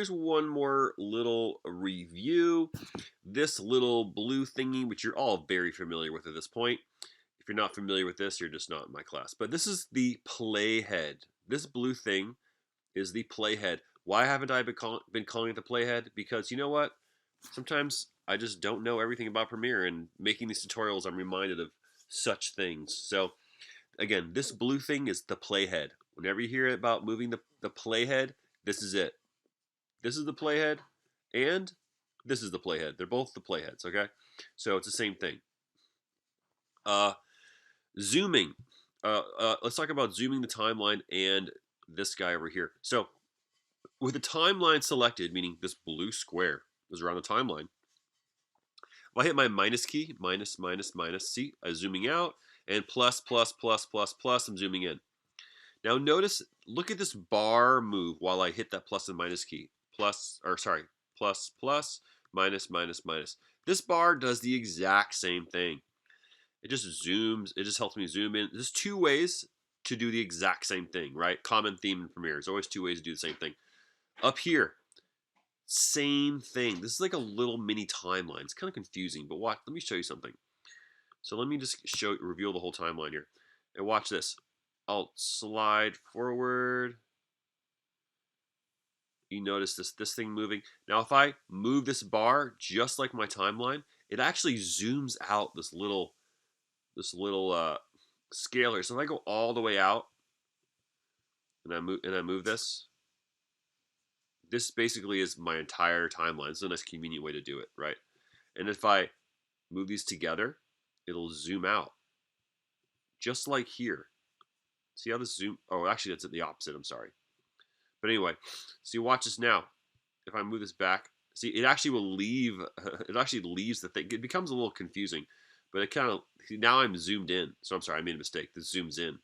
here's one more little review. This little blue thingy, which you're all very familiar with at this point. If you're not familiar with this, you're just not in my class. But this is the playhead. This blue thing is the playhead. Why haven't I been calling it the playhead? Because you know what? Sometimes I just don't know everything about Premiere, and making these tutorials, I'm reminded of such things. So again, this blue thing is the playhead. Whenever you hear about moving the playhead, this is it. This is the playhead, and this is the playhead. They're both the playheads, okay? So it's the same thing. Uh, Zooming. Let's talk about zooming the timeline and this guy over here. So with the timeline selected, meaning this blue square is around the timeline, if I hit my minus key, minus, minus, minus, see, I'm zooming out, and plus, plus, plus, plus, plus, I'm zooming in. Now notice, look at this bar move while I hit that plus and minus key. Plus, or sorry, plus, plus, minus, minus, minus. This bar does the exact same thing. It just zooms, it just helps me zoom in. There's two ways to do the exact same thing, right? Common theme in Premiere. There's always two ways to do the same thing. Up here, same thing. This is like a little mini timeline. It's kind of confusing, but watch, let me show you something. So let me just reveal the whole timeline here. And watch this. I'll slide forward. You notice this thing moving. Now if I move this bar just like my timeline, it actually zooms out this little scaler. So if I go all the way out and I move this, this basically is my entire timeline. It's a nice convenient way to do it, right? And if I move these together, it'll zoom out. Just like here. See how this zoom? Oh, actually, that's at the opposite. I'm sorry. But anyway, so you watch this now. If I move this back, see, it actually will leave. It actually leaves the thing. It becomes a little confusing, but it kind of now I'm zoomed in. So I'm sorry, I made a mistake. This zooms in.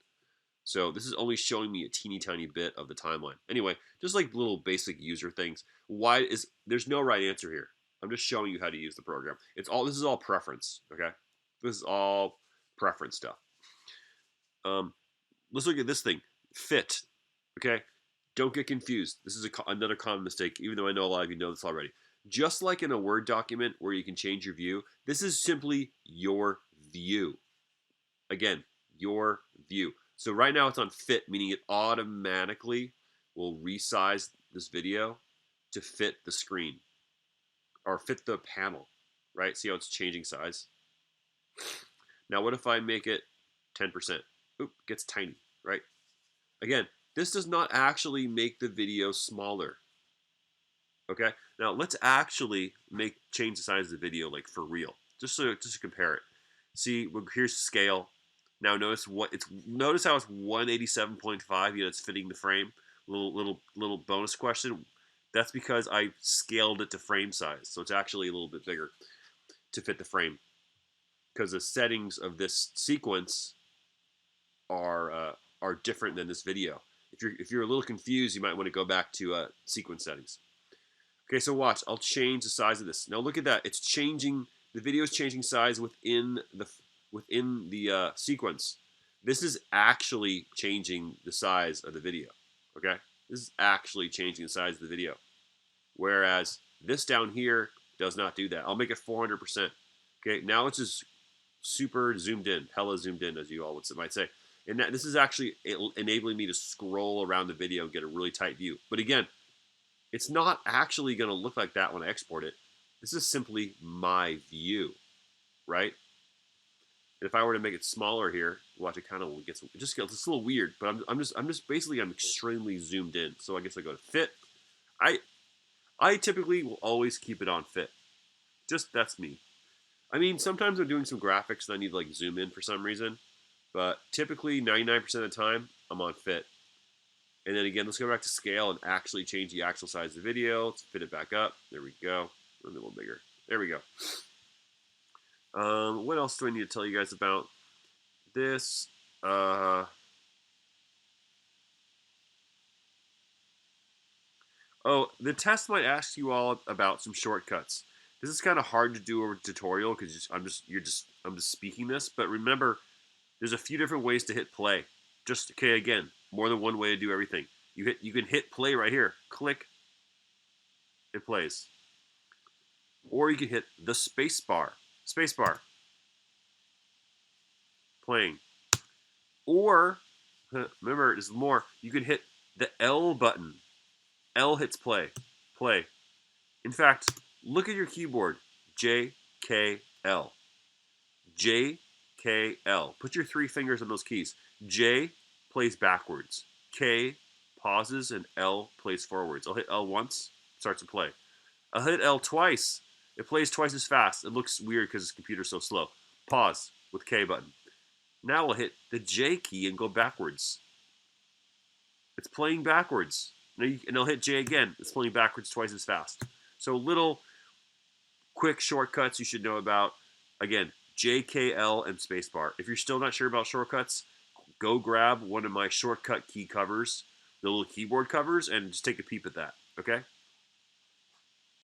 So this is only showing me a teeny tiny bit of the timeline. Anyway, just like little basic user things. There's no right answer here. I'm just showing you how to use the program. This is all preference. Okay, this is all preference stuff. Let's look at this thing. Fit. Okay? Don't get confused. This is another common mistake, even though I know a lot of you know this already. Just like in a Word document where you can change your view, this is simply your view. Again, your view. So right now it's on fit, meaning it automatically will resize this video to fit the screen or fit the panel, right? See how it's changing size? Now what if I make it 10%? Oop, gets tiny, right? Again, this does not actually make the video smaller. Okay, now let's actually change the size of the video like for real, just to compare it. See, here's scale. Now notice how it's 187.5. Yet it's fitting the frame. Little bonus question. That's because I scaled it to frame size, so it's actually a little bit bigger to fit the frame. Because the settings of this sequence are different than this video. If you're a little confused, you might want to go back to sequence settings. Okay, so watch. I'll change the size of this. Now look at that. It's changing. The video is changing size within the sequence. This is actually changing the size of the video. Okay, this is actually changing the size of the video. Whereas this down here does not do that. I'll make it 400%. Okay, now it's just super zoomed in, hella zoomed in, as you all might say. And this is actually enabling me to scroll around the video and get a really tight view. But again, it's not actually going to look like that when I export it. This is simply my view, right? And if I were to make it smaller here, watch, it kind of gets it's a little weird. But I'm extremely zoomed in. So I guess I go to fit. I typically will always keep it on fit. Just that's me. I mean, sometimes I'm doing some graphics and I need to like zoom in for some reason. But typically 99% of the time, I'm on fit. And then again, let's go back to scale and actually change the actual size of the video. Let's fit it back up. There we go. A little bigger. There we go. What else do I need to tell you guys about this? Oh, the test might ask you all about some shortcuts. This is kind of hard to do over a tutorial because I'm just speaking this. But remember, there's a few different ways to hit play. Again, more than one way to do everything. You can hit play right here. Click. it plays. Or you can hit the space bar. Space bar. Playing. Or, remember, there's more. You can hit the L button. L hits play. Play. In fact, look at your keyboard. J, K, L. J, K, L. Put your 3 fingers on those keys. J plays backwards. K pauses and L plays forwards. I'll hit L once, starts to play. I'll hit L twice. It plays twice as fast. It looks weird because the computer's so slow. Pause with K button. Now I'll hit the J key and go backwards. It's playing backwards. And I'll hit J again. It's playing backwards twice as fast. So little quick shortcuts you should know about. Again, J, K, L, and spacebar. If you're still not sure about shortcuts, go grab one of my shortcut key covers, the little keyboard covers, and just take a peep at that. Okay?